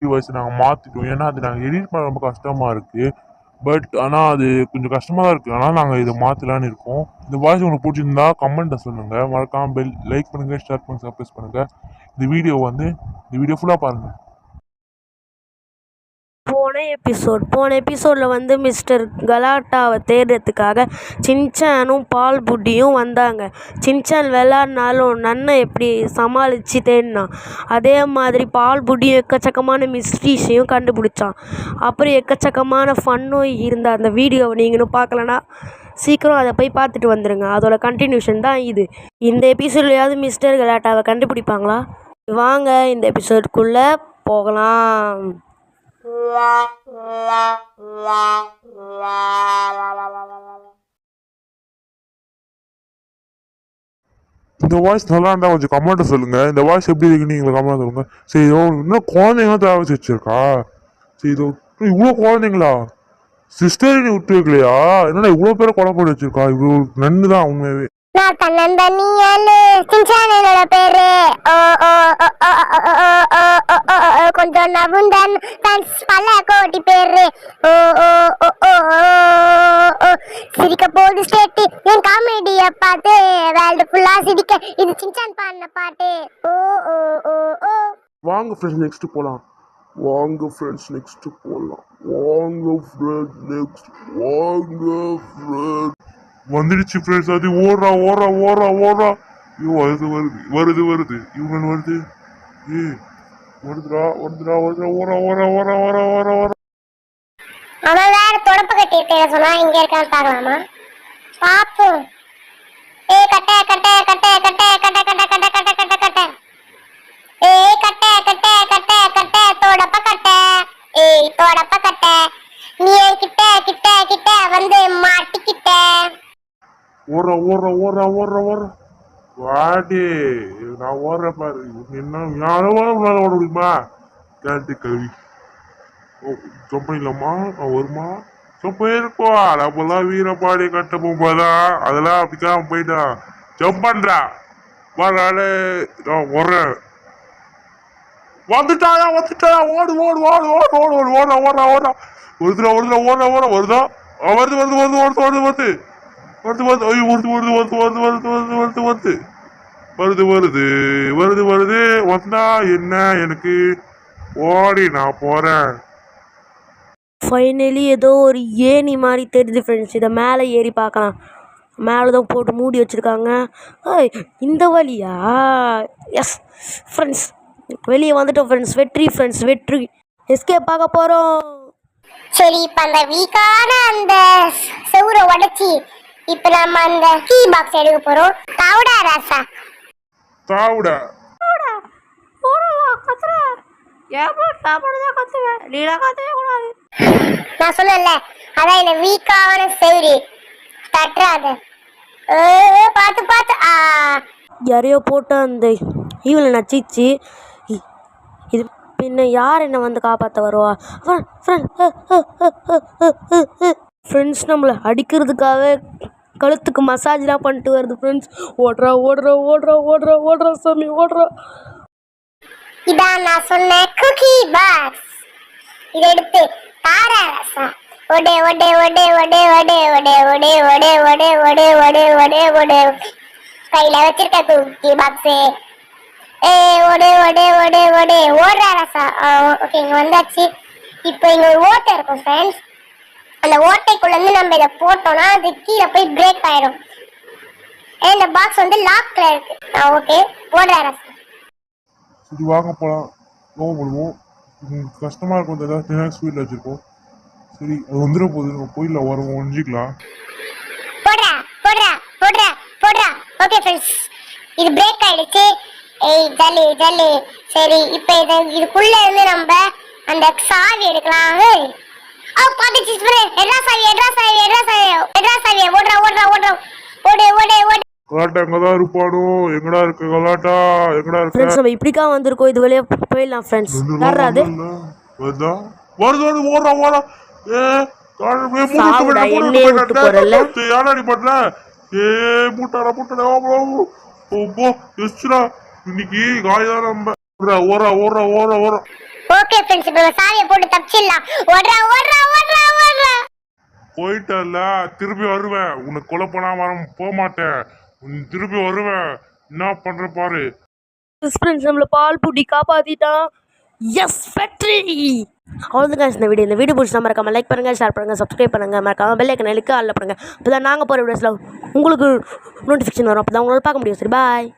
Voice நாங்கள் மாற்றிட்டோம். ஏன்னா அது நாங்கள் எடிட் பண்ண ரொம்ப கஷ்டமாக இருக்குது. பட் ஆனால் அது கொஞ்சம் கஷ்டமாக தான் இருக்குது. ஆனால் நாங்கள் இதை மாற்றலான்னு இருக்கோம். இந்த வாய்ஸ் உங்களுக்கு பிடிச்சிருந்தா கமெண்ட்டை சொல்லுங்கள். மறக்காமல் பெல் லைக் பண்ணுங்கள், ஷேர் பண்ணுங்கள், சப்ஸ்கிரைப் பண்ணுங்கள். இந்த வீடியோ ஃபுல்லாக பாருங்கள். போன எபிசோடில் மிஸ்டர் கலாட்டாவை தேடுறதுக்காக சின்சானும் பால் புட்டியும் வந்தாங்க. சின்சான் விளாட்னாலும் நன்னை எப்படி சமாளித்து தேடினான். அதே மாதிரி பால் புட்டியும் எக்கச்சக்கமான மிஸ்ட்ரீஸையும் கண்டுபிடிச்சான். அப்புறம் எக்கச்சக்கமான ஃபன்னும் இருந்த அந்த வீடியோவை நீங்களும் பார்க்கலன்னா சீக்கிரம் அதை போய் பார்த்துட்டு வந்துடுங்க. அதோட கண்டினியூஷன் தான் இது. இந்த எபிசோட்லையாவது மிஸ்டர் கலாட்டாவை கண்டுபிடிப்பாங்களா? வாங்க இந்த எபிசோடுக்குள்ளே போகலாம். இந்த வாய்ஸ் நல்லா இருந்தால் கொஞ்சம் கமெண்ட்டை சொல்லுங்கள். இந்த வாய்ஸ் எப்படி இருக்குன்னு நீங்கள் கமெண்ட் சொல்லுங்கள். சரி, இதோ இன்னும் குழந்தைங்க தேவை வச்சிருக்கா. சரி, இதோ இவ்வளோ குழந்தைங்களா? சிஸ்டர் நீ விட்டு வைக்கலையா? என்னடா இவ்வளோ பேரை கொலை பண்ணி வச்சிருக்கா? இவ்வளோ நன்னு தான் உண்மையாவே. நான் தன்னந்தனியாளு சின்சானோட பேரு. கொஞ்சம் நவுந்தன் பல கோடி பேரு. சிரிக்க போது ஸ்டேட்டு என் காமெடிய பார்த்து வேர்ல்டு ஃபுல்லா சிரிக்க இது சின்சான் பாடின பாட்டு. வாங்க ஃப்ரெண்ட்ஸ் நெக்ஸ்ட் போகலாம். வந்துடுச்சு ஃப்ரெண்ட்ஸ். அது ஓடுறா. ஐயோ, வருது இவங்க வருது. வருதுடா. அவன் வேற தொடப்பு கட்டி இருக்க சொன்னா இங்க இருக்கான்னு பாக்கலாமா? பாப்போம். கட்ட தொடப்ப கட்ட நீ கிட்ட வந்து மாட்டிக்கிட்ட. ஓடுற வாடி. நான் ஓடுற பாரு. என்ன யாரும் ஓட முடியுமா? கேட்டு கவி ஜம்ப் பண்ணிடலாமா? வருமா? ஜம்ப் போயிருக்கோம். நம்மளாம் வீரப்பாடி கட்ட போகும்போதான் அதெல்லாம் அப்படிக்காம போயிட்டான். ஜம்ப் பண்றா வராலே. நான் வர்றேன். வந்துட்டாயா? ஓடு. வருதா? வருது. வந்தா என்ன எனக்கு? ஓடி நான் போறேன். ஃபைனலி ஏதோ ஒரு ஏணி மாதிரி தெரியுது ஃப்ரெண்ட்ஸ். இதை மேலே ஏறி பார்க்கலாம். மேலே தான் போட்டு மூடி வச்சுருக்காங்க. இந்த வழியா? எஸ் ஃப்ரெண்ட்ஸ், வெளியே வந்துட்டோம் ஃப்ரெண்ட்ஸ். வெற்றி எஸ்கேப் பார்க்க போகிறோம். சரி, இப்போ அந்த வீக்கான அந்த செவுரை உடைச்சி இப்போ நம்ம அந்த கீ பாக்ஸ் எடுக்க போகிறோம். தாவுடா ராசா, தாவுடா. நான் சொன்னேன்ல, அதான் இந்த வீக்கான செவுரு தட்டுறாத. பார்த்து யாரையோ போட்டு அந்த ஈவில் நச்சிச்சு. இது பின்ன யார் என்ன வந்து காப்பாற்ற வருவா? ஃப்ரெண்ட்ஸ் நம்மளை அடிக்கிறதுக்காக கழுத்துக்கு மசாஜ்லாம் பண்ணிட்டு வருது ஃப்ரெண்ட்ஸ். ஓடுறா சாமி, ஓடுறா. இதான் நான் சொன்ன குக்கி பாக்ஸ். இதை எடுத்து தாரா ரசா. ஒடே கையில வச்சிருக்க குக்கி பாக்ஸ். ஓடுறா ரசா. ஓகே, இங்க வந்தாச்சு. இப்போ இங்க ஒரு ஓட்டை இருக்கும் ஃப்ரெண்ட்ஸ். அந்த ஓட்டைக்குள்ள இருந்து நம்ம இதை போட்டோம்னா அது கீழே போய் பிரேக் ஆயிடும். இந்த பாக்ஸ் லாக்ல இருக்கு. ஓகே, ஓடுறா ரசா. சரி, வாங்க போகலாம். போடுவோம். கஷ்டமாக இருக்கும். ஏதாவது ஸ்பீடில் வச்சுருக்கோம். சரி, அது வந்துட போகுது. நம்ம போயிடலாம். வரும் ஒழிஞ்சிக்கலாம். போடுறா. ஓகே ஃப்ரெண்ட்ஸ், இது பிரேக் ஆயிடுச்சு. ஜல்லி. சரி, இப்போ இதுக்குள்ள இருந்து நம்ம அந்த சாவி எடுக்கலாம். பாத்துச்சு. எட்ரா சாவி. ஓடுறா. கலாட்டா எங்கதான் இருப்பானோ? எங்கடா இருக்கு கலாட்டா? ஃப்ரெண்ட்ஸ், நம்ம இப்படிக்கா வந்திருக்கோம். இது வழியா போயிடலாம் ஃப்ரெண்ட்ஸ். வராது. ஓடுறா. இன்னைக்கு காய்தான் நம்ம. ஓடுறா. ஓகே ஃப்ரெண்ட்ஸ் இப்போ சாவியை போட்டு தப்பிச்சிடலாம். ஓடுறா ஓடுறா ஓடுறா ஓடுறா. போயிட்டல்ல, திருப்பி வருவேன். உன்னை கொலை பண்ணாம போக மாட்டேன். திருப்பி வருவேன். என்ன பண்ற பாரு. ஃப்ரெண்ட்ஸ் நம்மளை பால் புட்டி காப்பாற்றிட்டான். எஸ் வெற்றி. அவ்வளோதான் இந்த வீடியோ பிடிச்சா மறக்காம லைக் பண்ணுங்கள், ஷேர் பண்ணுங்கள், சப்ஸ்கிரைப் பண்ணுங்கள், மறக்காம பெல் ஐக்கனை இழுக்க ஆல்ல பண்ணுங்கள். அப்போ தான் நாங்கள் போகிற வீடியோஸில் உங்களுக்கு நோட்டிஃபிகேஷன் வரும். அப்போ தான் உங்களால் பார்க்க முடியும். சரி பாய்.